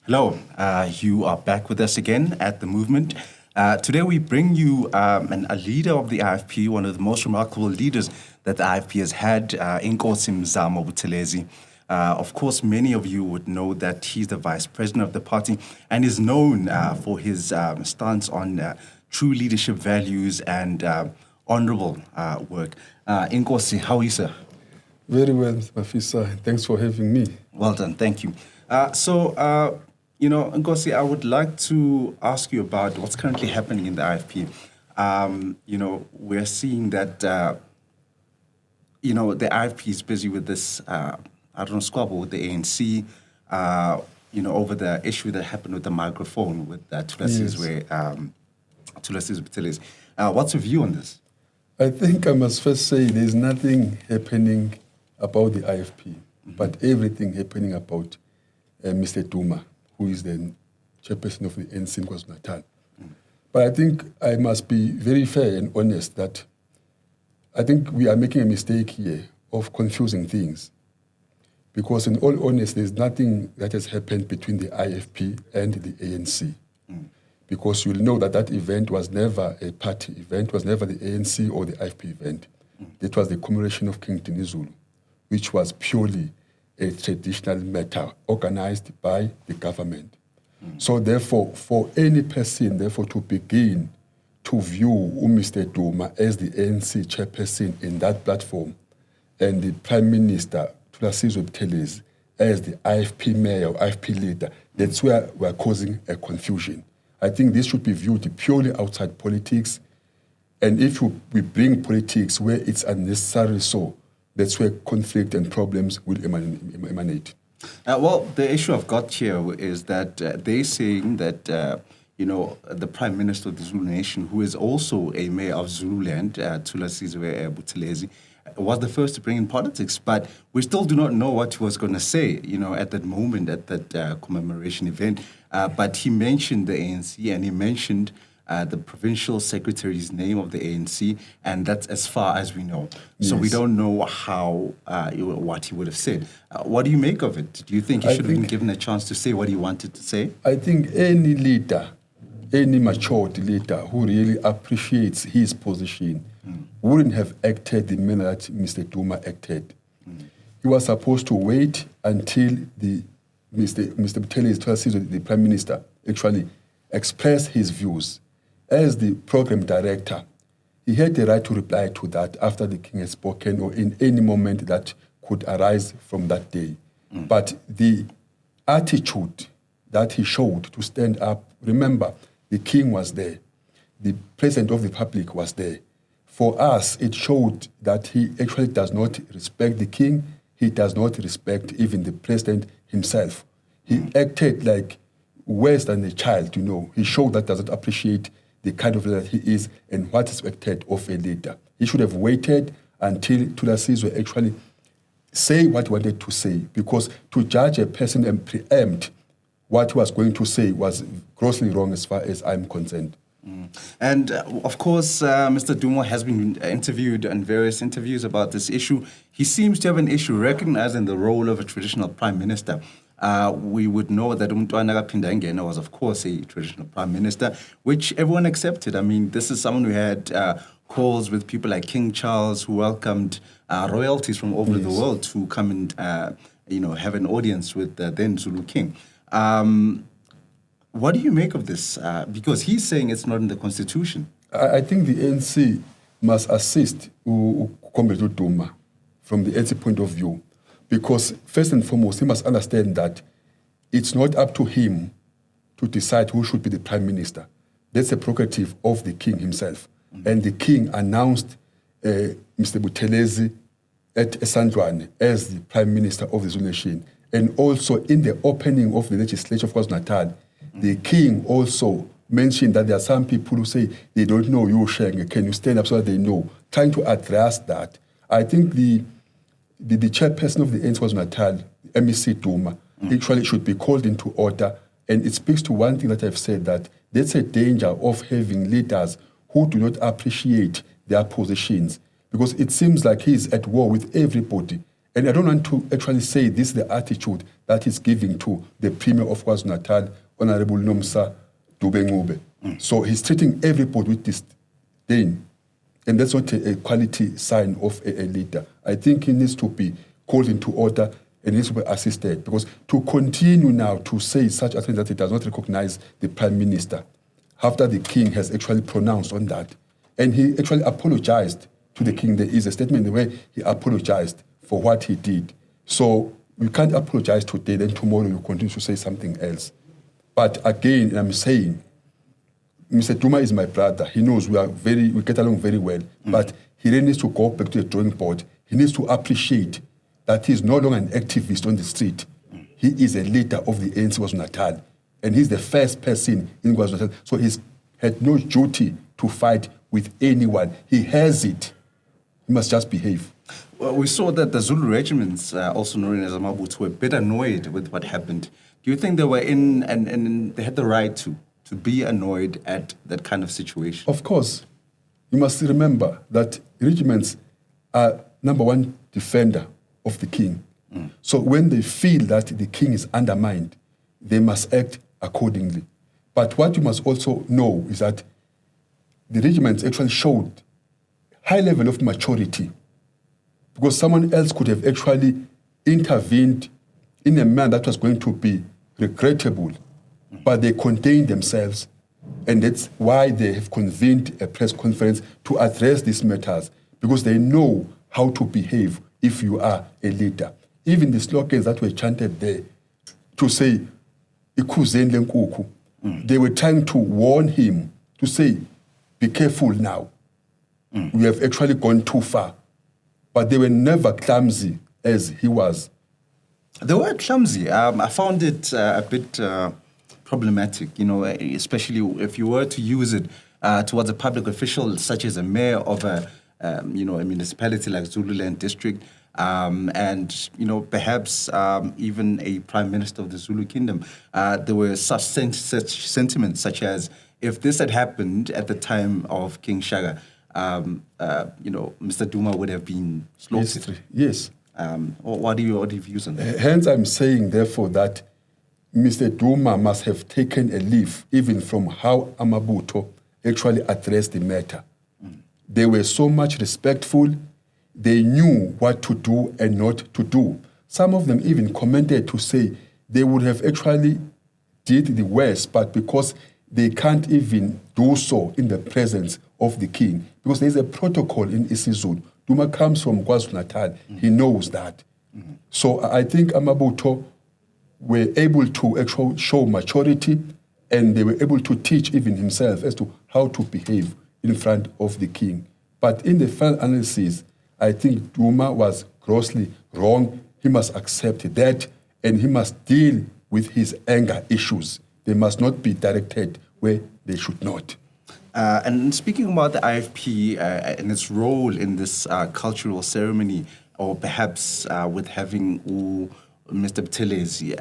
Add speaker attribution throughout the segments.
Speaker 1: Hello, you are back with us again at The Movement. Today we bring you a leader of the IFP, one of the most remarkable leaders that the IFP has had, Mzamo Buthelezi. Of course, many of you would know that he's the vice president of the party and is known for his stance on true leadership values and honorable work. Nkosi, how are you, sir?
Speaker 2: Very well, Mafisa. Thanks for having me.
Speaker 1: Well done, thank you. Nkosi, I would like to ask you about what's currently happening in the IFP. We're seeing that, the IFP is busy with this, squabble with the ANC, over the issue that happened with the microphone with Buthelezi. What's your view on this?
Speaker 2: I think I must first say there's nothing happening about the IFP, but everything happening about Mr. Duma, who is the chairperson of the ANC in KwaZulu-Natal. But I think I must be very fair and honest that I think we are making a mistake here of confusing things. Because in all honesty, there's nothing that has happened between the IFP and the ANC. Because you'll know that that event was never a party event, was never the ANC or the IFP event. It was the commemoration of King Dinizulu, which was purely a traditional matter organized by the government. So therefore, for any person, to begin to view Mr. Duma as the ANC chairperson in that platform and the Prime Minister, Zulu Buthelezi, as the IFP mayor, IFP leader, that's where we're causing a confusion. I think this should be viewed purely outside politics. And if we bring politics where it's unnecessary, that's where conflict and problems will emanate.
Speaker 1: The issue I've got here is that they're saying that, the Prime Minister of the Zulu Nation, who is also a mayor of Zululand, Buthelezi, was the first to bring in politics. But we still do not know what he was going to say, at that moment, at that commemoration event. But he mentioned the ANC and he mentioned the provincial secretary's name of the ANC, and that's as far as we know. Yes. So we don't know how what he would have said. What do you make of it? Do you think he should have been given a chance to say what he wanted to say?
Speaker 2: I think any leader, any matured leader who really appreciates his position wouldn't have acted the manner that Mr. Duma acted. He was supposed to wait until Mr. Buthelezi, the Prime Minister, actually expressed his views. As the program director, he had the right to reply to that after the king had spoken or in any moment that could arise from that day. But the attitude that he showed to stand up, remember, the king was there. The president of the republic was there. For us, it showed that he actually does not respect the king. He does not respect even the president himself. He acted like worse than a child, He showed that does not appreciate the kind of leader he is and what is expected of a leader. He should have waited until Buthelezi actually say what he wanted to say, because to judge a person and preempt what he was going to say was grossly wrong as far as I'm concerned.
Speaker 1: And of course, Mr. Duma has been interviewed in various interviews about this issue. He seems to have an issue recognizing the role of a traditional prime minister. We would know that Umntwana kaPhindangena was, of course, a traditional prime minister, which everyone accepted. I mean, this is someone who had calls with people like King Charles, who welcomed royalties from over the world to come and, have an audience with the then Zulu king. What do you make of this? Because he's saying it's not in the constitution.
Speaker 2: I think the ANC must assist Comrade Duma from the ANC point of view. Because first and foremost, he must understand that it's not up to him to decide who should be the prime minister. That's a prerogative of the king himself. And the king announced Mr. Buthelezi at Esandwane as the prime minister of the Zulu Nation. And also in the opening of the legislature of KwaZulu-Natal, the king also mentioned that there are some people who say they don't know you, Sheng. Can you stand up so that they know? Trying to address that. I think the chairperson of the ANC KwaZulu-Natal, MEC Duma, actually should be called into order. And it speaks to one thing that I've said, that there's a danger of having leaders who do not appreciate their positions. Because it seems like he's at war with everybody. And I don't want to actually say this is the attitude that he's giving to the Premier of KwaZulu-Natal, Honorable Nomsa Dube. So he's treating everybody with disdain. And that's not a quality sign of a leader. I think he needs to be called into order and needs to be assisted. Because to continue now to say such a thing that he does not recognize the Prime Minister, after the King has actually pronounced on that, and he actually apologized to the King. There is a statement in the way he apologized for what he did. So you can't apologize today, then tomorrow you continue to say something else. But again, I'm saying, Mr. Duma is my brother. He knows we get along very well. But he really needs to go back to the drawing board. He needs to appreciate that he's no longer an activist on the street. He is a leader of the ANC KwaZulu-Natal. And he's the first person in KwaZulu-Natal. So he's had no duty to fight with anyone. He has it. He must just behave.
Speaker 1: Well, we saw that the Zulu regiments, also known as Amabutu, were a bit annoyed with what happened. Do you think they were in and they had the right to be annoyed at that kind of situation?
Speaker 2: Of course. You must remember that regiments are number one defender of the king. So when they feel that the king is undermined, they must act accordingly. But what you must also know is that the regiments actually showed high level of maturity, because someone else could have actually intervened in a manner that was going to be regrettable, but they contained themselves, and that's why they have convened a press conference to address these matters, because they know how to behave if you are a leader. Even the slogans that were chanted there to say, "Ikuzeni lenkuku," they were trying to warn him to say, "Be careful now. We have actually gone too far." But they were never clumsy as he was.
Speaker 1: They were clumsy. I found it a bit problematic, especially if you were to use it towards a public official such as a mayor of a municipality like Zululand district, and perhaps even a prime minister of the Zulu kingdom. There were such sentiments such as, if this had happened at the time of King Shaka, Mr. Duma would have been slaughtered.
Speaker 2: Yes.
Speaker 1: What are your views on that?
Speaker 2: Hence, I'm saying, therefore, that Mr. Duma must have taken a leaf even from how Amabuto actually addressed the matter. They were so much respectful. They knew what to do and not to do. Some of them even commented to say they would have actually did the worst, but because they can't even do so in the presence of the king, because there's a protocol in isiZulu. Duma comes from KwaZulu-Natal. He knows that. So I think Amabuto were able to actually show maturity, and they were able to teach even himself as to how to behave in front of the king. But in the final analysis, I think Duma was grossly wrong. He must accept that, and he must deal with his anger issues. They must not be directed where they should not.
Speaker 1: And speaking about the IFP and its role in this cultural ceremony, or perhaps with having Mr. Buthelezi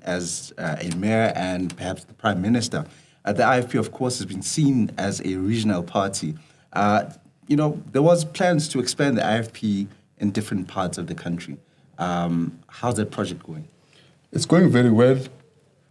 Speaker 1: as a mayor and perhaps the prime minister, the IFP, of course, has been seen as a regional party. There was plans to expand the IFP in different parts of the country. How's that project going?
Speaker 2: It's going very well.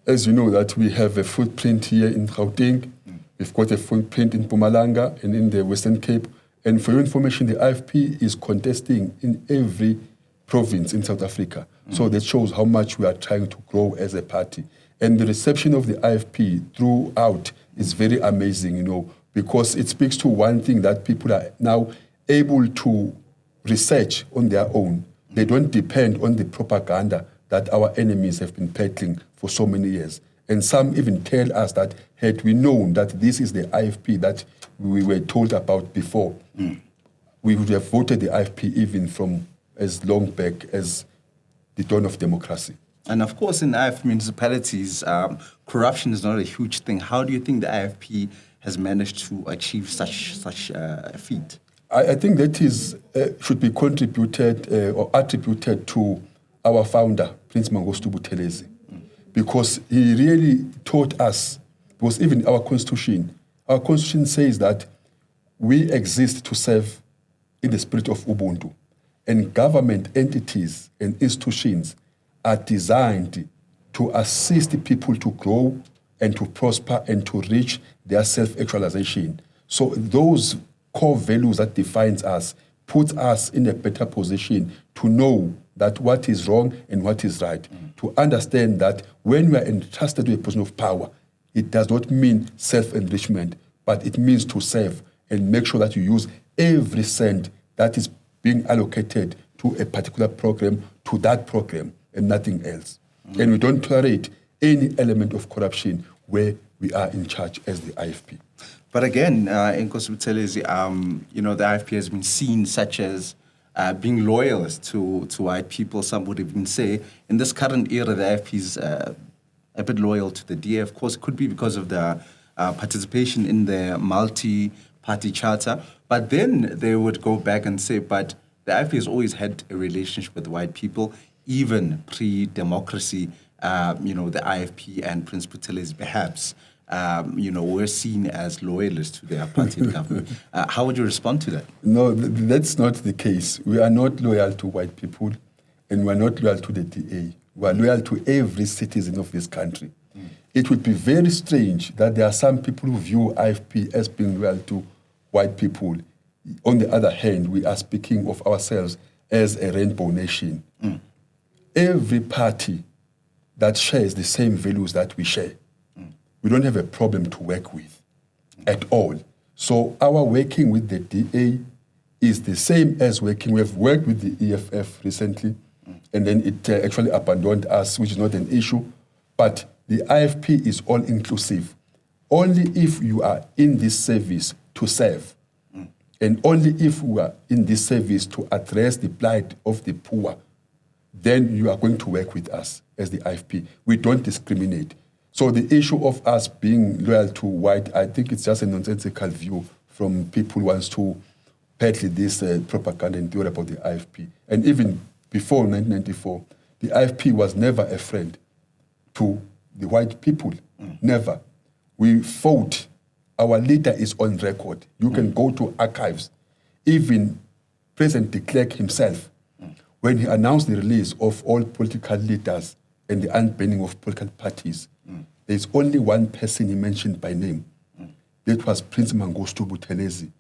Speaker 2: As you know, that we have a footprint here in Gauteng. We've got a footprint in Mpumalanga and in the Western Cape. And for your information, the IFP is contesting in every province in South Africa. So that shows how much we are trying to grow as a party. And the reception of the IFP throughout is very amazing, because it speaks to one thing, that people are now able to research on their own. They don't depend on the propaganda that our enemies have been peddling for so many years. And some even tell us that had we known that this is the IFP that we were told about before, we would have voted the IFP even from as long back as the dawn of democracy.
Speaker 1: And of course, in IFP municipalities, corruption is not a huge thing. How do you think the IFP has managed to achieve such a feat?
Speaker 2: I think that should be contributed or attributed to our founder, Prince Mangosuthu Buthelezi, because he really taught us, because even our constitution says that we exist to serve in the spirit of Ubuntu. and government entities and institutions are designed to assist people to grow and to prosper and to reach their self-actualization. So those core values that defines us put us in a better position to know that what is wrong and what is right, to understand that when we are entrusted with a position of power, it does not mean self-enrichment, but it means to serve and make sure that you use every cent that is being allocated to a particular program, to that program, and nothing else. And we don't tolerate any element of corruption where we are in charge as the IFP.
Speaker 1: But again, Mzamo Buthelezi, the IFP has been seen such as being loyalist to white people. Some would even say in this current era, the IFP is a bit loyal to the DA. Of course, it could be because of the participation in the multi-party charter. But then they would go back and say, but the IFP has always had a relationship with white people, even pre-democracy. The IFP and Prince Buthelezi perhaps were seen as loyalists to their apartheid government. How would you respond to that?
Speaker 2: No, that's not the case. We are not loyal to white people, and we are not loyal to the DA. We are loyal to every citizen of this country. It would be very strange that there are some people who view IFP as being loyal to white people. On the other hand, we are speaking of ourselves as a rainbow nation. Every party that shares the same values that we share, we don't have a problem to work with at all. So our working with the DA is the same as working. We have worked with the EFF recently, and then it actually abandoned us, which is not an issue. But the IFP is all-inclusive. Only if you are in this service to serve, and only if we are in this service to address the plight of the poor, then you are going to work with us as the IFP. We don't discriminate. So the issue of us being loyal to white, I think it's just a nonsensical view from people who wants to peddle this propaganda and theory about the IFP. And even before 1994, the IFP was never a friend to the white people. Never. We fought. Our leader is on record. You can go to archives. Even President de Klerk himself, when he announced the release of all political leaders and the unbanning of political parties, there's only one person he mentioned by name. That was Prince Mzamo Buthelezi,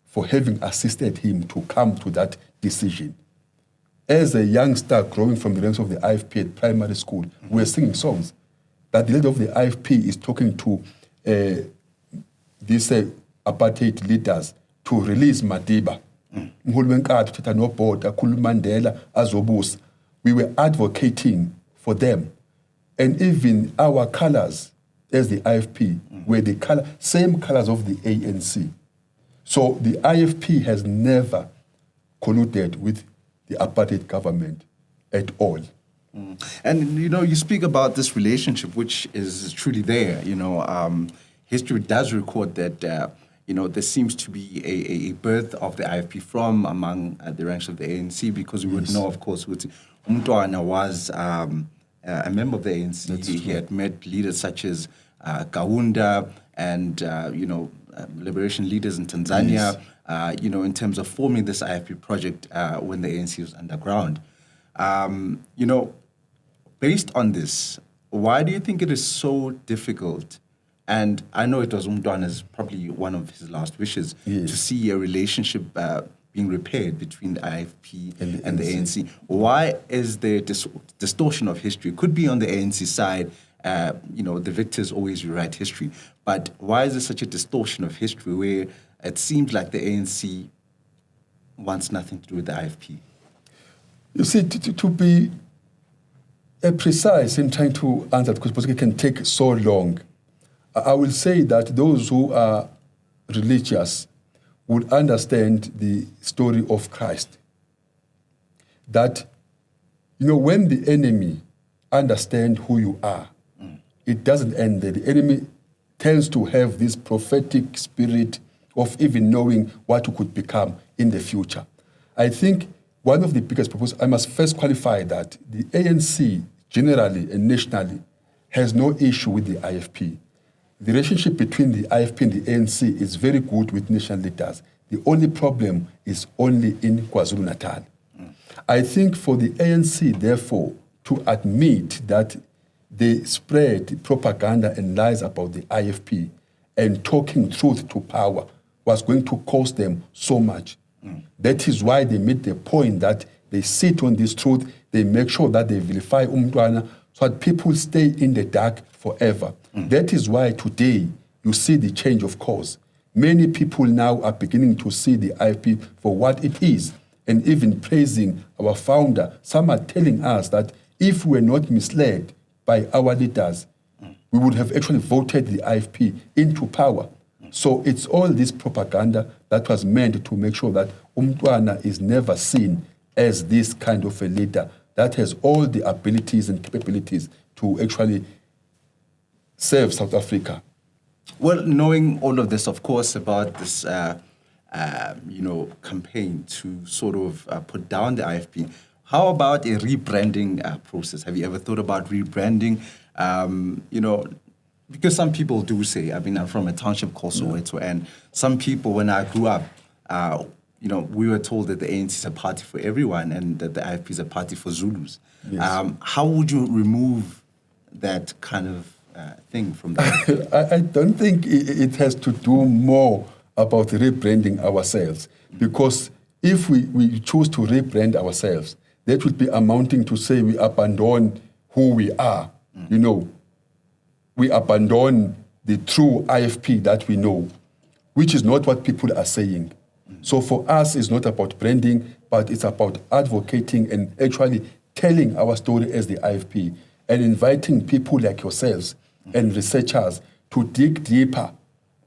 Speaker 2: for having assisted him to come to that decision. As a youngster growing from the ranks of the IFP at primary school, we were singing songs. That the leader of the IFP is talking to these apartheid leaders to release Madiba. We were advocating for them. And even our colors as the IFP were the same colors of the ANC. So the IFP has never colluded with the apartheid government at all.
Speaker 1: And, you speak about this relationship, which is truly there. History does record that, there seems to be a birth of the IFP from among the ranks of the ANC, because we would know, of course, Umntwana was a member of the ANC. He had met leaders such as Kaunda and, liberation leaders in Tanzania, in terms of forming this IFP project when the ANC was underground. Based on this, why do you think it is so difficult? And I know it was Umntwana's probably one of his last wishes to see a relationship being repaired between the IFP and the ANC. Why is there distortion of history? It could be on the ANC side, the victors always rewrite history. But why is there such a distortion of history where it seems like the ANC wants nothing to do with the IFP?
Speaker 2: You see, to be precise in trying to answer the question, because it can take so long, I will say that those who are religious would understand the story of Christ. That, when the enemy understands who you are, it doesn't end there. The enemy tends to have this prophetic spirit of even knowing what you could become in the future. I think one of the biggest purposes, I must first qualify that the ANC generally and nationally has no issue with the IFP. The relationship between the IFP and the ANC is very good with national leaders. The only problem is only in KwaZulu-Natal. I think for the ANC, therefore, to admit that they spread propaganda and lies about the IFP and talking truth to power was going to cost them so much. That is why they made the point that they sit on this truth, they make sure that they vilify Umntwana so that people stay in the dark forever. That is why today you see the change of course. Many people now are beginning to see the IFP for what it is and even praising our founder. Some are telling us that if we were not misled by our leaders, we would have actually voted the IFP into power. So it's all this propaganda that was meant to make sure that Umntwana is never seen as this kind of a leader that has all the abilities and capabilities to actually serve South Africa.
Speaker 1: Well, knowing all of this, of course, about this, campaign to sort of put down the IFP, how about a rebranding process? Have you ever thought about rebranding? Because some people do say, I mean, I'm from a township called Soweto, and some people, when I grew up, we were told that the ANC is a party for everyone and that the IFP is a party for Zulus. Yes. How would you remove that kind of thing from that?
Speaker 2: I don't think it has to do more about rebranding ourselves, because if we choose to rebrand ourselves, that would be amounting to say we abandon who we are. We abandon the true IFP that we know, which is not what people are saying. So for us, it's not about branding, but it's about advocating and actually telling our story as the IFP and inviting people like yourselves and researchers to dig deeper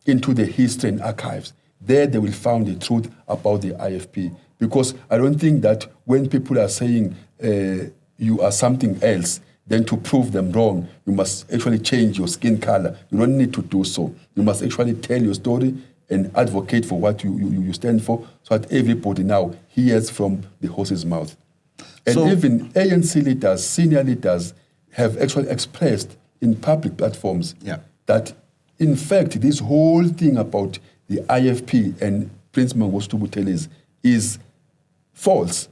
Speaker 2: into the history and archives. There they will find the truth about the IFP. Because I don't think that when people are saying you are something else, then to prove them wrong, you must actually change your skin color. You don't need to do so. You must actually tell your story and advocate for what you stand for, so that everybody now hears from the horse's mouth. And even ANC leaders, senior leaders, have actually expressed in public platforms that, in fact, this whole thing about the IFP and Prince Mzamo Buthelezi is false.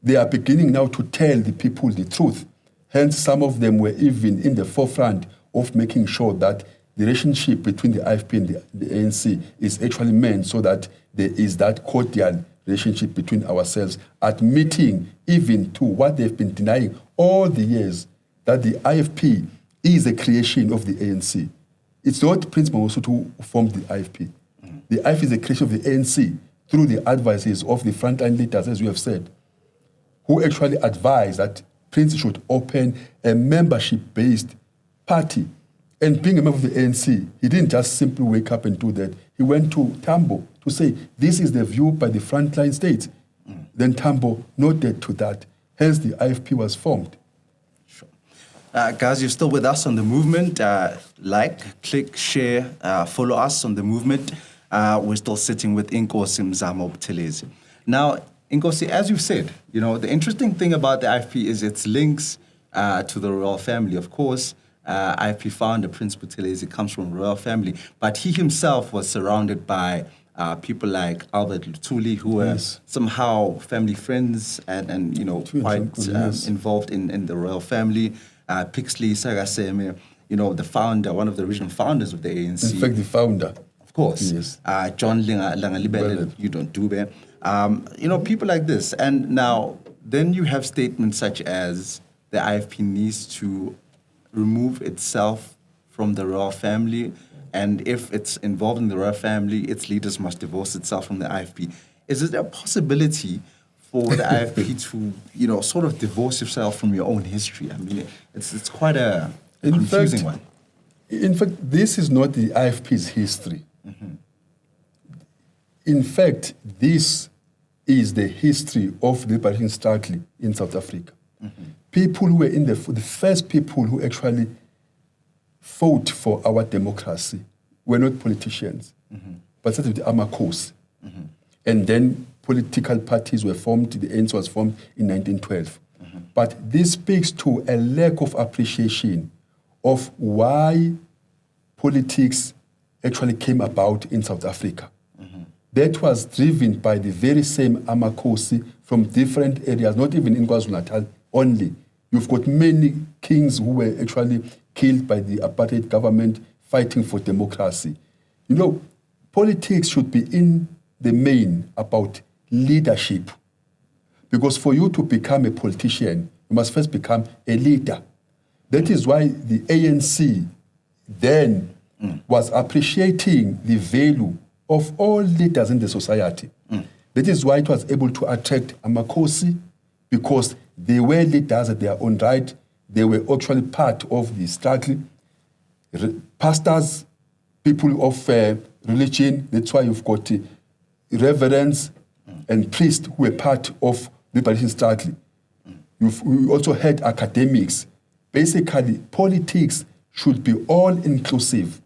Speaker 2: They are beginning now to tell the people the truth. Hence, some of them were even in the forefront of making sure that the relationship between the IFP and the ANC is actually meant so that there is that cordial relationship between ourselves, admitting even to what they've been denying all the years, that the IFP is a creation of the ANC. It's not Prince Mzamo who formed the IFP. The IFP is a creation of the ANC through the advices of the frontline leaders, as you have said, who actually advised that Prince should open a membership-based party. And being a member of the ANC, he didn't just simply wake up and do that. He went to Tambo to say, this is the view by the frontline states. Then Tambo nodded to that. Hence, the IFP was formed.
Speaker 1: Sure. Guys, you're still with us on The Movement. Like, click, share, follow us on The Movement. We're still sitting with Inkosi Mzamo Buthelezi. Now, Inkosi, as you've said, the interesting thing about the IFP is its links to the royal family. Of course, IFP founder Prince Buthelezi comes from a royal family, but he himself was surrounded by people like Albert Luthuli, who were somehow family friends and quite involved in the royal family. Pixley Sagaseme, the founder, one of the original founders of the ANC.
Speaker 2: In fact, the founder.
Speaker 1: Of course. Yes. John Langalibele, you don't do that. People like this. And now, then you have statements such as the IFP needs to remove itself from the royal family, and if it's involved in the royal family, its leaders must divorce itself from the IFP. Is there a possibility for the IFP to, sort of divorce yourself from your own history? I mean, it's quite a confusing one.
Speaker 2: In fact, this is not the IFP's history. Mm-hmm. In fact, this is the history of the liberation struggle in South Africa. Mm-hmm. People who were the first people who actually fought for our democracy were not politicians, but started with the Amakos. Mm-hmm. And then political parties were formed, the ANC was formed in 1912. Mm-hmm. But this speaks to a lack of appreciation of why politics actually came about in South Africa. Mm-hmm. that was driven by the very same Amakosi from different areas, not even in KwaZulu-Natal only. You've got many kings who were actually killed by the apartheid government fighting for democracy. You know, politics should be in the main about leadership. Because for you to become a politician, you must first become a leader. That is why the ANC then was appreciating the value of all leaders in the society. That is why it was able to attract Amakosi, because they were leaders at their own right. They were actually part of the struggle. Pastors, people of religion, that's why you've got reverends and priests who were part of the liberation struggle. We also had academics. Basically, politics should be all-inclusive,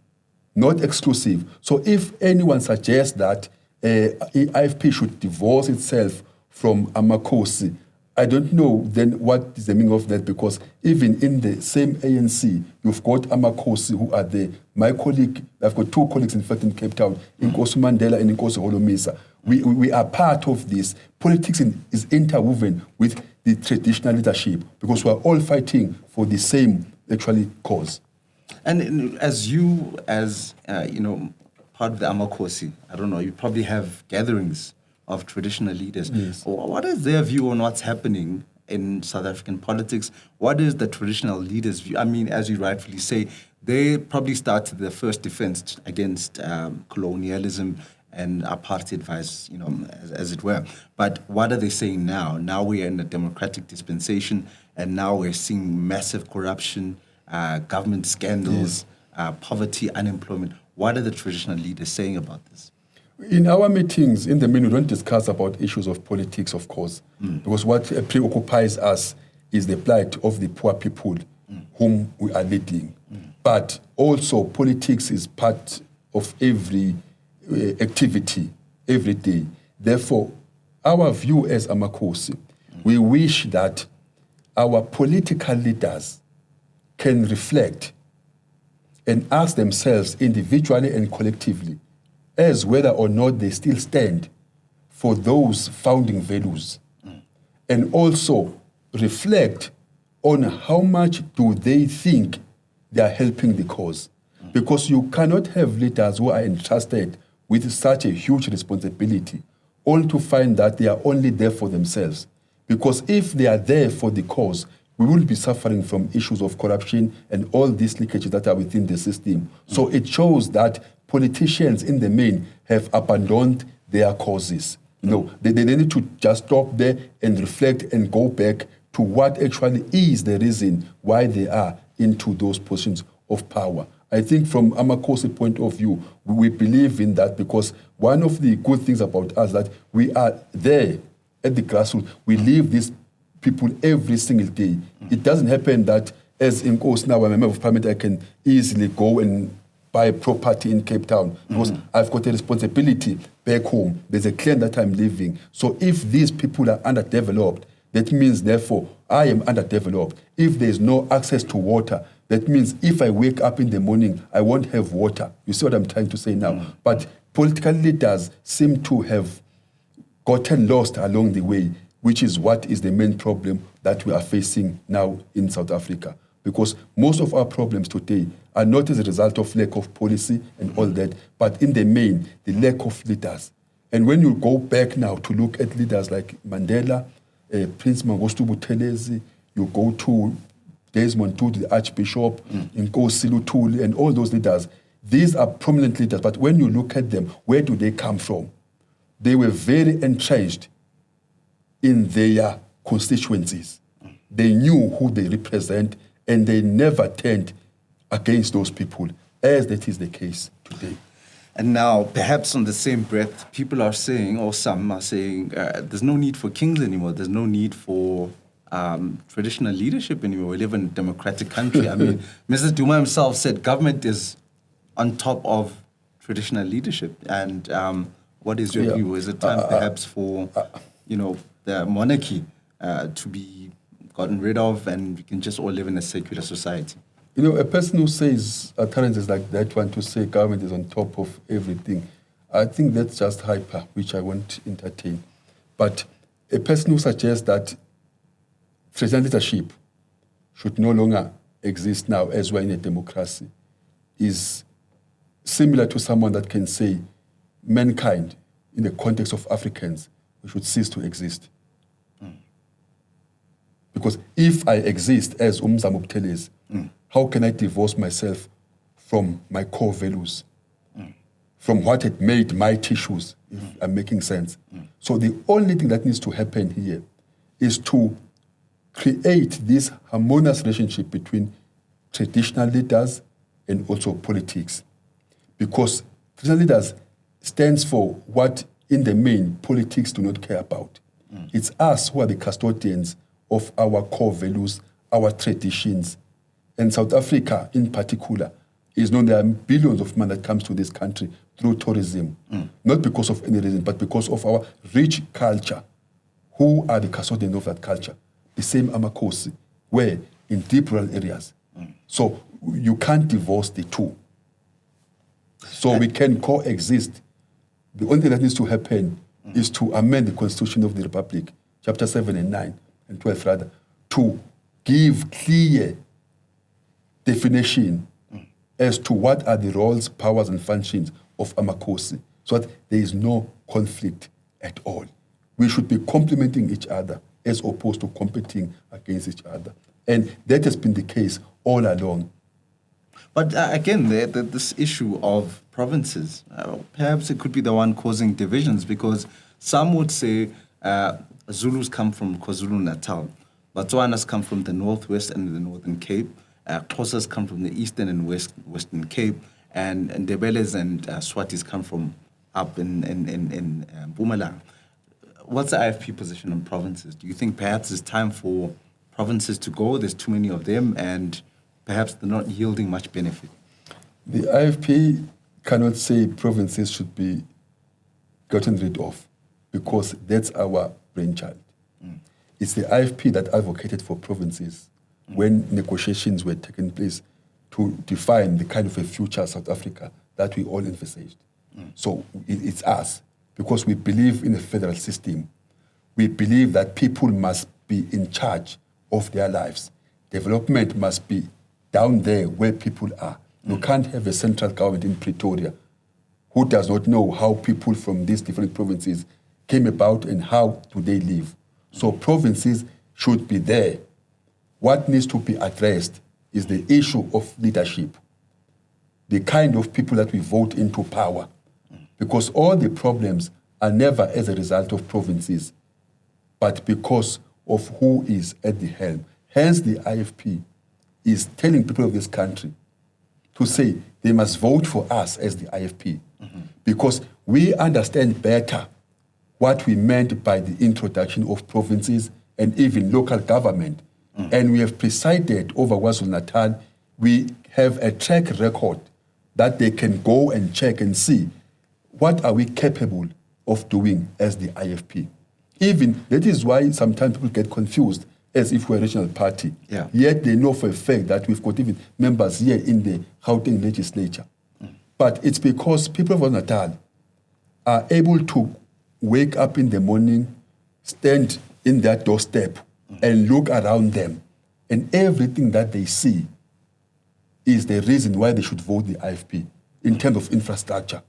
Speaker 2: not exclusive. So if anyone suggests that IFP should divorce itself from Amakosi, I don't know then what is the meaning of that, because even in the same ANC, you've got Amakosi who are there. My colleague, I've got two colleagues in fact in Cape Town, Nkosi Mandela and Nkosi Holomisa. We are part of this. Politics is interwoven with the traditional leadership because we are all fighting for the same actually cause.
Speaker 1: And as you, part of the Amakosi, I don't know, you probably have gatherings of traditional leaders.
Speaker 2: Yes.
Speaker 1: What is their view on what's happening in South African politics? What is the traditional leaders' view? I mean, as you rightfully say, they probably started their first defense against colonialism and apartheid vice, as it were. But what are they saying now? Now we are in a democratic dispensation, and now we're seeing massive corruption, government scandals, poverty, unemployment. What are the traditional leaders saying about this?
Speaker 2: In our meetings, in the main, we don't discuss about issues of politics, of course, because what preoccupies us is the plight of the poor people whom we are leading. But also, politics is part of every activity, every day. Therefore, our view as Amakosi, we wish that our political leaders can reflect and ask themselves individually and collectively as whether or not they still stand for those founding values, and also reflect on how much do they think they are helping the cause. Because you cannot have leaders who are entrusted with such a huge responsibility only to find that they are only there for themselves. Because if they are there for the cause, we will be suffering from issues of corruption and all these leakages that are within the system. So it shows that politicians in the main have abandoned their causes. They need to just stop there and reflect and go back to what actually is the reason why they are into those positions of power. I think from Amakosi's point of view, we believe in that, because one of the good things about us that we are there at the grassroots. We live these people every single day. It doesn't happen that as in course now I'm a member of parliament, I can easily go and buy a property in Cape Town because I've got a responsibility back home. There's a clan that I'm living. So if these people are underdeveloped, that means therefore I am underdeveloped. If there's no access to water, that means if I wake up in the morning, I won't have water. You see what I'm trying to say now? But political leaders seem to have gotten lost along the way, which is what is the main problem that we are facing now in South Africa. Because most of our problems today are not as a result of lack of policy and all that, but in the main, the lack of leaders. And when you go back now to look at leaders like Mandela, Prince Mzamo Buthelezi, you go to Desmond Tutu, the Archbishop, Nkosi Lutuli, and all those leaders, these are prominent leaders, but when you look at them, where do they come from? They were very entrenched in their constituencies. They knew who they represent, and they never turned against those people, as that is the case today.
Speaker 1: And now, perhaps on the same breath, people are saying, or some are saying, there's no need for kings anymore. There's no need for traditional leadership anymore. We live in a democratic country. I mean, Mr. Duma himself said government is on top of traditional leadership. And what is your view? Is it time perhaps for, the monarchy to be gotten rid of, and we can just all live in a secular society?
Speaker 2: A person who says utterances like that want to say government is on top of everything. I think that's just hyper, which I won't entertain. But a person who suggests that presidential leadership should no longer exist now as we're in a democracy is similar to someone that can say mankind, in the context of Africans, we should cease to exist. Because if I exist as Mzamo Buthelezi, how can I divorce myself from my core values, from what had made my tissues, if I'm making sense? So the only thing that needs to happen here is to create this harmonious relationship between traditional leaders and also politics. Because traditional leaders stands for what, in the main, politics do not care about. It's us who are the custodians of our core values, our traditions. And South Africa, in particular, is known there are billions of money that comes to this country through tourism, not because of any reason, but because of our rich culture. Who are the custodians of that culture? The same Amakosi, where in deep rural areas. So you can't divorce the two. So we can coexist. The only thing that needs to happen is to amend the Constitution of the Republic, Chapter 7 and 9, and 12 rather, to give clear definition as to what are the roles, powers, and functions of Amakosi, so that there is no conflict at all. We should be complementing each other as opposed to competing against each other. And that has been the case all along.
Speaker 1: But again, this issue of provinces, perhaps it could be the one causing divisions, because some would say Zulus come from KwaZulu-Natal, Botswanas come from the Northwest and the Northern Cape, Xhosas come from the Eastern and Western Cape, and Ndebeles and Swatis come from up in Mpumalanga. What's the IFP position on provinces? Do you think perhaps it's time for provinces to go? There's too many of them, and perhaps they're not yielding much benefit.
Speaker 2: The IFP cannot say provinces should be gotten rid of, because that's our brainchild. It's the IFP that advocated for provinces when negotiations were taking place to define the kind of a future South Africa that we all envisaged. So it's us, because we believe in a federal system. We believe that people must be in charge of their lives. Development must be down there where people are. You can't have a central government in Pretoria who does not know how people from these different provinces came about and how do they live. So provinces should be there. What needs to be addressed is the issue of leadership, the kind of people that we vote into power, because all the problems are never as a result of provinces, but because of who is at the helm. Hence, the IFP is telling people of this country to say they must vote for us as the IFP, because we understand better what we meant by the introduction of provinces and even local government. And we have presided over KwaZulu-Natal. We have a track record that they can go and check and see what are we capable of doing as the IFP. Even, that is why sometimes people get confused as if we're a regional party. Yet they know for a fact that we've got even members here in the Gauteng legislature. But it's because people of KwaZulu-Natal are able to wake up in the morning, stand in their doorstep, and look around them. And everything that they see is the reason why they should vote the IFP in terms of infrastructure.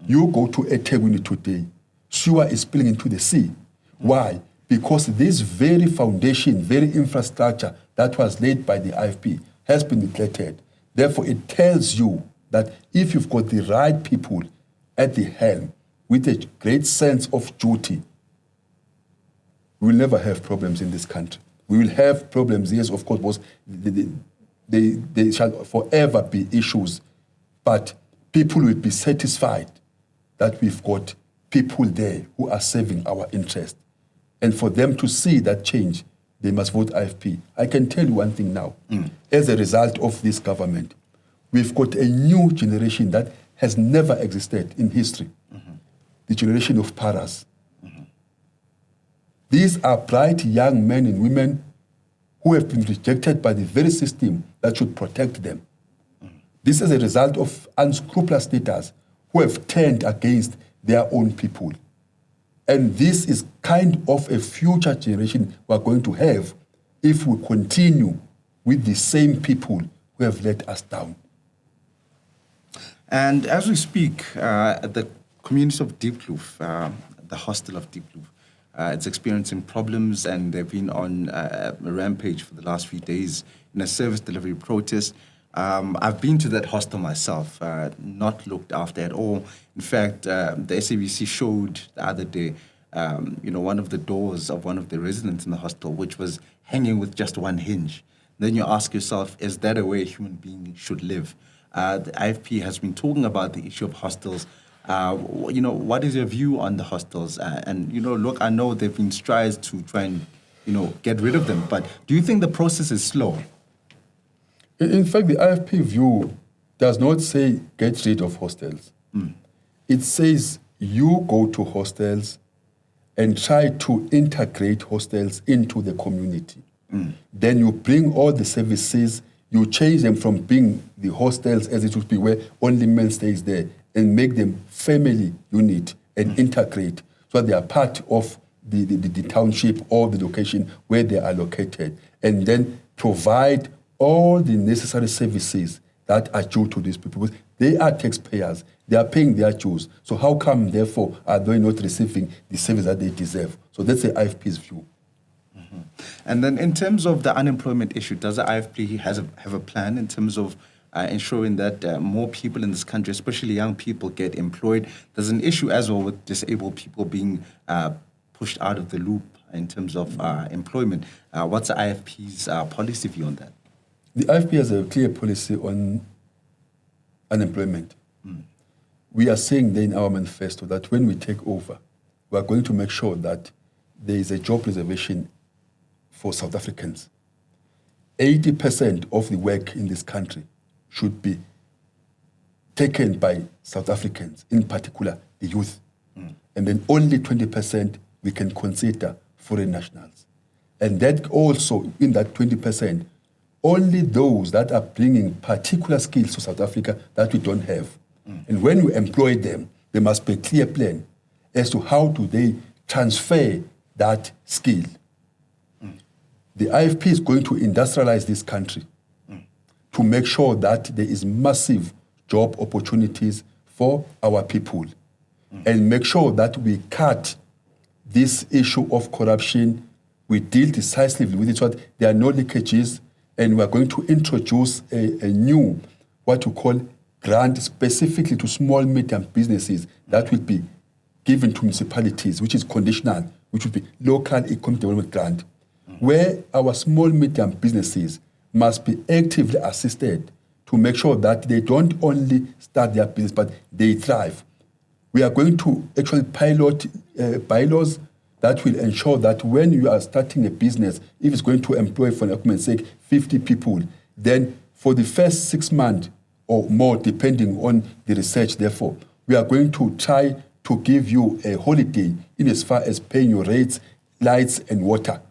Speaker 2: You go to eThekwini today, sewer is spilling into the sea. Why? Because this very foundation, very infrastructure that was laid by the IFP has been neglected. Therefore, it tells you that if you've got the right people at the helm with a great sense of duty, we will never have problems in this country. We will have problems, yes, of course, because they shall forever be issues, but people will be satisfied that we've got people there who are serving our interest. And for them to see that change, they must vote IFP. I can tell you one thing now. As a result of this government, we've got a new generation that has never existed in history. The generation of paras. These are bright young men and women who have been rejected by the very system that should protect them. This is a result of unscrupulous leaders who have turned against their own people. And this is kind of a future generation we are going to have if we continue with the same people who have let us down.
Speaker 1: And as we speak, the community of Diepkloof, the hostel of Diepkloof, it's experiencing problems, and they've been on a rampage for the last few days in a service delivery protest. I've been to that hostel myself, not looked after at all. In fact, the SABC showed the other day, one of the doors of one of the residents in the hostel, which was hanging with just one hinge. Then you ask yourself, is that a way a human being should live? The IFP has been talking about the issue of hostels. What is your view on the hostels? Look, I know there have been strides to try and, get rid of them, but do you think the process is slow?
Speaker 2: In fact, the IFP view does not say get rid of hostels. It says you go to hostels and try to integrate hostels into the community. Then you bring all the services, you change them from being the hostels as it would be where only men stays there, and make them family unit and integrate so they are part of the township or the location where they are located, and then provide all the necessary services that are due to these people. Because they are taxpayers, they are paying their dues. So how come, therefore, are they not receiving the service that they deserve? So that's the IFP's view.
Speaker 1: And then in terms of the unemployment issue, does the IFP have a plan in terms of ensuring that more people in this country, especially young people, get employed? There's an issue as well with disabled people being pushed out of the loop in terms of employment. What's the IFP's policy view on that?
Speaker 2: The IFP has a clear policy on unemployment. We are saying there in our manifesto that when we take over, we are going to make sure that there is a job reservation for South Africans. 80% of the work in this country should be taken by South Africans, in particular the youth. And then only 20% we can consider foreign nationals. And that also, in that 20%, only those that are bringing particular skills to South Africa that we don't have. And when we employ them, there must be a clear plan as to how do they transfer that skill. The IFP is going to industrialize this country to make sure that there is massive job opportunities for our people and make sure that we cut this issue of corruption. We deal decisively with it so that there are no leakages, and we are going to introduce a new, what you call, grant specifically to small, medium businesses that will be given to municipalities, which is conditional, which will be local economic development grant, where our small, medium businesses must be actively assisted to make sure that they don't only start their business, but they thrive. We are going to actually pilot bylaws that will ensure that when you are starting a business, if it's going to employ, for argument's sake, 50 people, then for the first 6 months or more, depending on the research, therefore, we are going to try to give you a holiday in as far as paying your rates, lights, and water,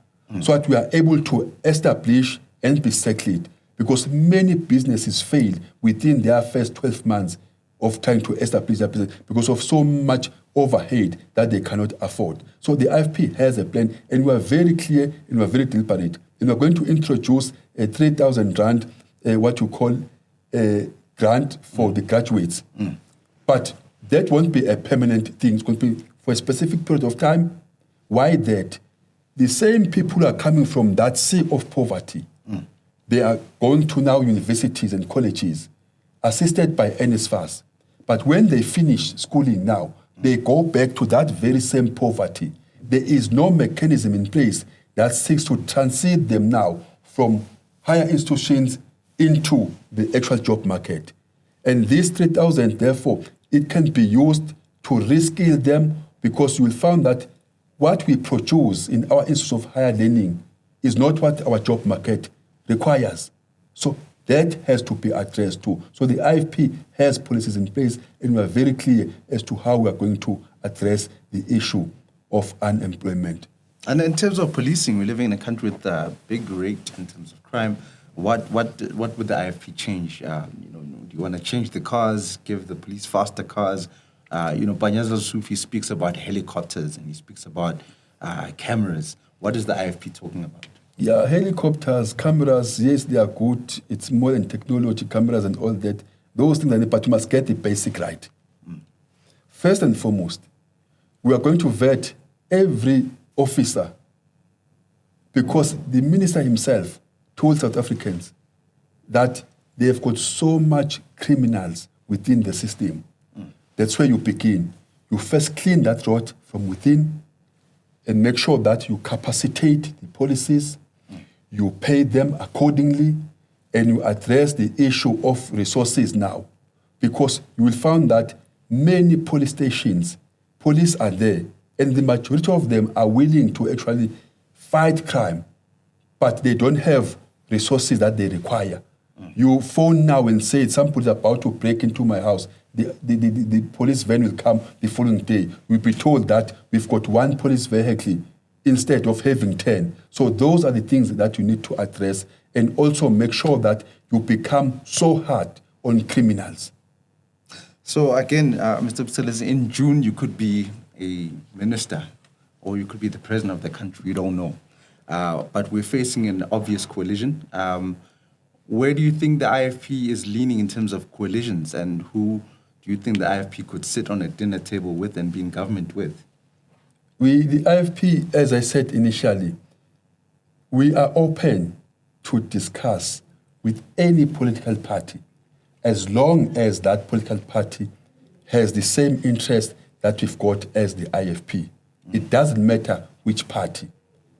Speaker 2: so that we are able to establish and be settled, because many businesses fail within their first 12 months of trying to establish their business because of so much overhead that they cannot afford. So the IFP has a plan, and we are very clear and we are very deliberate. And we are going to introduce a 3,000 rand, what you call a grant for the graduates. But that won't be a permanent thing. It's going to be for a specific period of time. Why that? The same people are coming from that sea of poverty. They are going to now universities and colleges, assisted by NSFAS. But when they finish schooling now, they go back to that very same poverty. There is no mechanism in place that seeks to transit them now from higher institutions into the actual job market. And this 3,000, therefore, it can be used to reskill them, because you will find that what we produce in our institutes of higher learning is not what our job market requires. So that has to be addressed too. So the IFP has policies in place, and we are very clear as to how we are going to address the issue of unemployment.
Speaker 1: And in terms of policing, we're living in a country with a big rate in terms of crime. What would the IFP change? Do you want to change the cars, give the police faster cars? Panyaza Sufi speaks about helicopters and he speaks about cameras. What is the IFP talking about?
Speaker 2: Yeah, helicopters, cameras, yes, they are good. It's more than technology, cameras and all that. Those things, but you must get the basic right. First and foremost, we are going to vet every officer because the minister himself told South Africans that they have got so much criminals within the system. That's where you begin. You first clean that rot from within and make sure that you capacitate the policies, you pay them accordingly, and you address the issue of resources now. Because you will find that many police stations, police are there, and the majority of them are willing to actually fight crime, but they don't have resources that they require. You phone now and say somebody's about to break into my house. The police van will come the following day. We'll be told that we've got one police vehicle instead of having 10. So those are the things that you need to address and also make sure that you become so hard on criminals.
Speaker 1: So again, Mr. Buthelezi, in June you could be a minister or you could be the president of the country. We don't know. But we're facing an obvious coalition. Where do you think the IFP is leaning in terms of coalitions, and who do you think the IFP could sit on a dinner table with and be in government with?
Speaker 2: The IFP, as I said initially, we are open to discuss with any political party as long as that political party has the same interest that we've got as the IFP. It doesn't matter which party,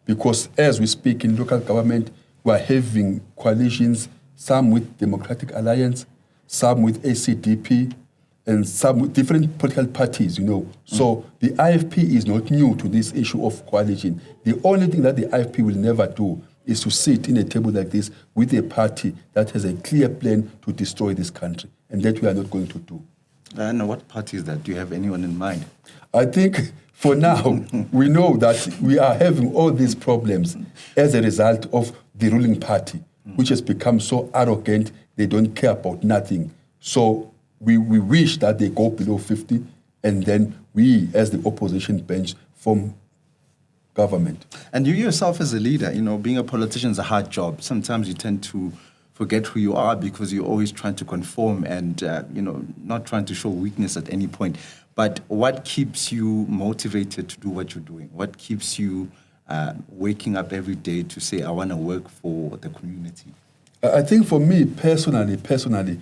Speaker 2: because as we speak in local government, we are having coalitions, some with Democratic Alliance, some with ACDP, and some with different political parties, So the IFP is not new to this issue of coalition. The only thing that the IFP will never do is to sit in a table like this with a party that has a clear plan to destroy this country, and that we are not going to do.
Speaker 1: And what party is that? Do you have anyone in mind?
Speaker 2: I think for now, we know that we are having all these problems as a result of the ruling party, which has become so arrogant, they don't care about nothing. So we wish that they go below 50, and then we, as the opposition bench, form government.
Speaker 1: And you yourself as a leader, being a politician is a hard job. Sometimes you tend to forget who you are because you're always trying to conform and, not trying to show weakness at any point. But what keeps you motivated to do what you're doing? What keeps you waking up every day to say, I want to work for the community?
Speaker 2: I think for me, personally,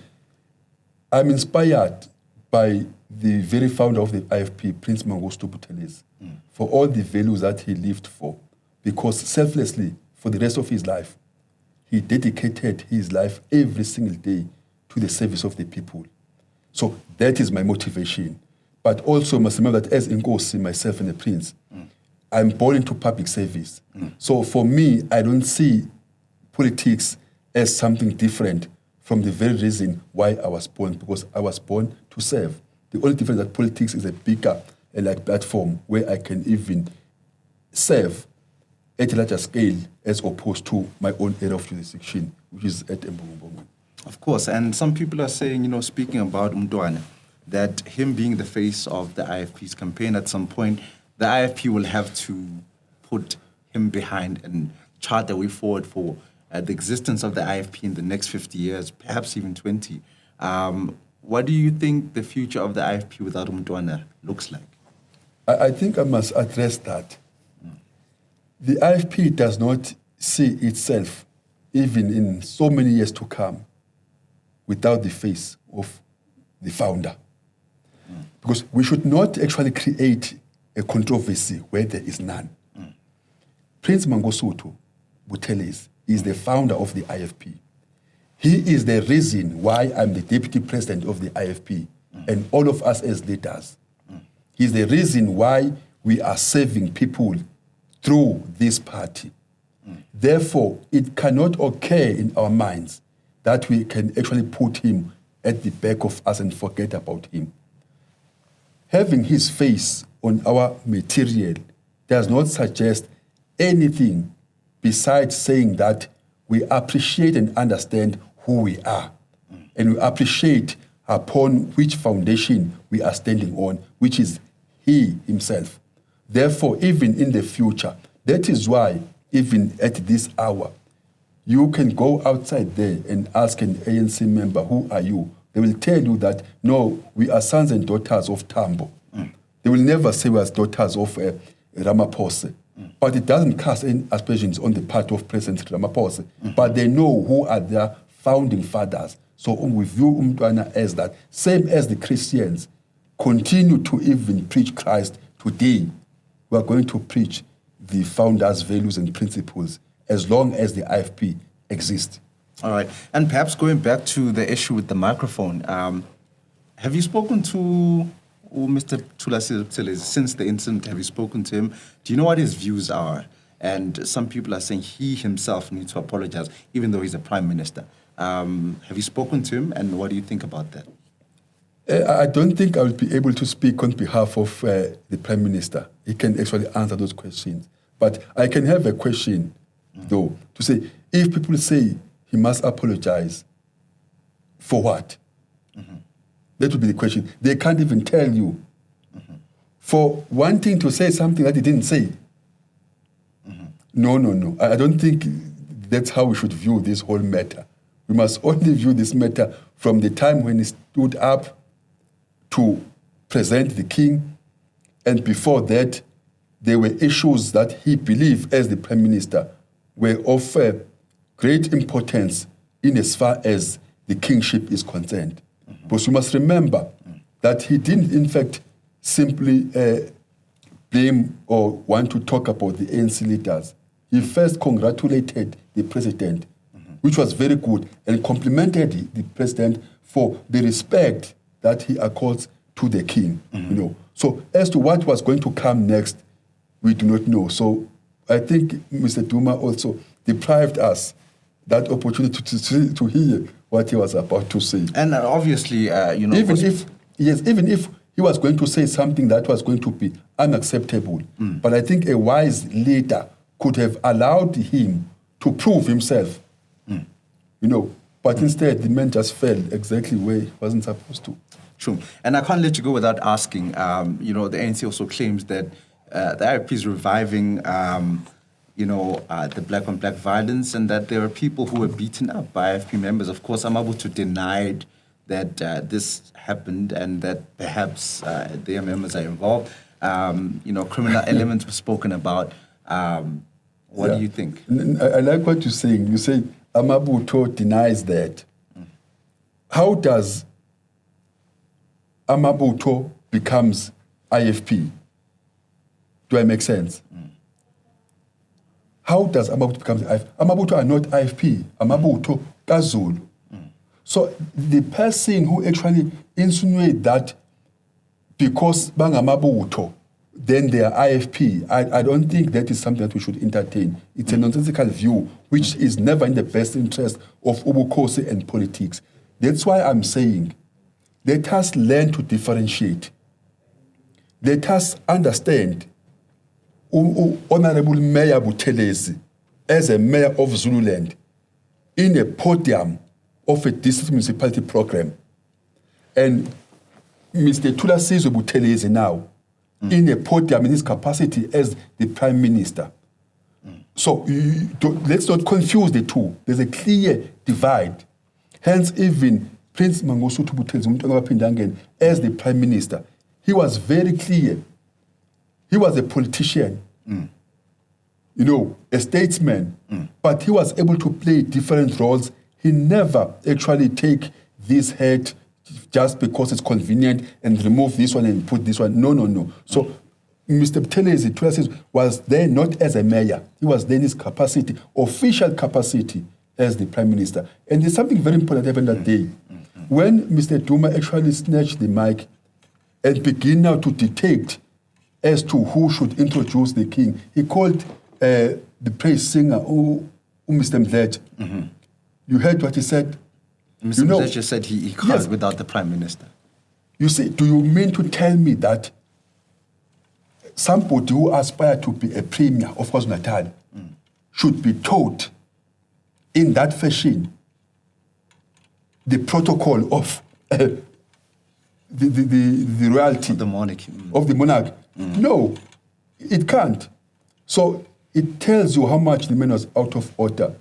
Speaker 2: I'm inspired by the very founder of the IFP, Prince Mzamo Buthelezi, for all the values that he lived for. Because selflessly, for the rest of his life, he dedicated his life every single day to the service of the people. So that is my motivation. But also must remember that as Nkosi, myself and the Prince, I'm born into public service. So for me, I don't see politics as something different from the very reason why I was born, because I was born to serve. The only difference is that politics is a bigger platform where I can even serve at a larger scale as opposed to my own area of jurisdiction, which is at Mbongo.
Speaker 1: Of course, and some people are saying, speaking about Mntwana, that him being the face of the IFP's campaign at some point, the IFP will have to put him behind and chart the way forward for the existence of the IFP in the next 50 years, perhaps even 20. What do you think the future of the IFP without Mntwana looks like?
Speaker 2: I think I must address that. The IFP does not see itself, even in so many years to come, without the face of the founder. Because we should not actually create a controversy where there is none. Prince Mangosuthu Buthelezi is the founder of the IFP. He is the reason why I'm the deputy president of the IFP and all of us as leaders. He's the reason why we are serving people through this party. Therefore, it cannot occur in our minds that we can actually put him at the back of us and forget about him. Having his face on our material does not suggest anything besides saying that we appreciate and understand who we are. And we appreciate upon which foundation we are standing on, which is he himself. Therefore, even in the future, that is why even at this hour, you can go outside there and ask an ANC member, who are you? They will tell you that, no, we are sons and daughters of Tambo. They will never say we are daughters of Ramaphosa. But it doesn't cast any aspersions on the part of President Ramaphosa. But they know who are their founding fathers. So we view Umntwana as that. Same as the Christians continue to even preach Christ today. We are going to preach the founders' values and principles as long as the IFP exists.
Speaker 1: All right. And perhaps going back to the issue with the microphone, have you spoken to Mr. Buthelezi since the incident? Have you spoken to him? Do you know what his views are? And some people are saying he himself needs to apologize, even though he's a prime minister. Have you spoken to him, and what do you think about that?
Speaker 2: I don't think I will be able to speak on behalf of the prime minister. He can actually answer those questions. But I can have a question, though, to say, if people say he must apologize, for what? That would be the question. They can't even tell you. For wanting to say something that he didn't say. No. I don't think that's how we should view this whole matter. We must only view this matter from the time when he stood up to present the king, and before that, there were issues that he believed as the prime minister were of great importance in as far as the kingship is concerned. But you must remember that he didn't, in fact, simply blame or want to talk about the ANC leaders. He first congratulated the president, which was very good, and complimented the president for the respect that he accords to the king. So as to what was going to come next, we do not know. So I think Mr. Duma also deprived us that opportunity to hear what he was about to say.
Speaker 1: And obviously,
Speaker 2: even if he was going to say something that was going to be unacceptable, but I think a wise leader could have allowed him to prove himself, but instead the man just fell exactly where he wasn't supposed to.
Speaker 1: True. And I can't let you go without asking, the ANC also claims that the IFP is reviving, the black-on-black violence, and that there are people who were beaten up by IFP members. Of course, Mzamo denied that this happened and that perhaps their members are involved. Criminal elements were spoken about. What do you think?
Speaker 2: I like what you're saying. You say Mzamo denies that. How does Mzamo becomes IFP? Do I make sense? How does Mzamo become IFP? Mzamo are not IFP. Mzamo KZulu. So the person who actually insinuates that because Mzamo, then they are IFP, I don't think that is something that we should entertain. It's a nonsensical view, which is never in the best interest of Ubukhosi and politics. That's why I'm saying, let us learn to differentiate. Let us understand Honorable Mayor Buthelezi as a mayor of Zululand in a podium of a district municipality program, and Mr. Thulasizwe Buthelezi now in a podium in his capacity as the prime minister. So let's not confuse the two. There's a clear divide. Hence, even Prince Mangosuthu Buthelezi as the prime minister, he was very clear. He was a politician, a statesman, but he was able to play different roles. He never actually take this head just because it's convenient and remove this one and put this one. No. So Mr. Buthelezi was there not as a mayor. He was there in his capacity, official capacity as the prime minister. And there's something very important that happened that day. When Mr. Duma actually snatched the mic and began now to detect as to who should introduce the king, he called the praise singer, Mr. Mdletshe. You heard what he said?
Speaker 1: Mr. Mdletshe said he can't without the prime minister.
Speaker 2: You say, do you mean to tell me that somebody who aspires to be a premier of KwaZulu-Natal should be taught in that fashion the protocol of the royalty
Speaker 1: The monarchy.
Speaker 2: of the monarch. No, it can't. So it tells you how much the man was out of order.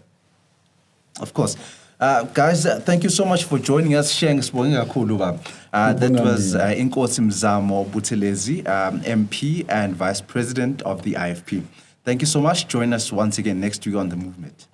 Speaker 1: Of course. Guys, thank you so much for joining us. That was Inkosi Mzamo Buthelezi, MP and Vice President of the IFP. Thank you so much. Join us once again next week on The Movement.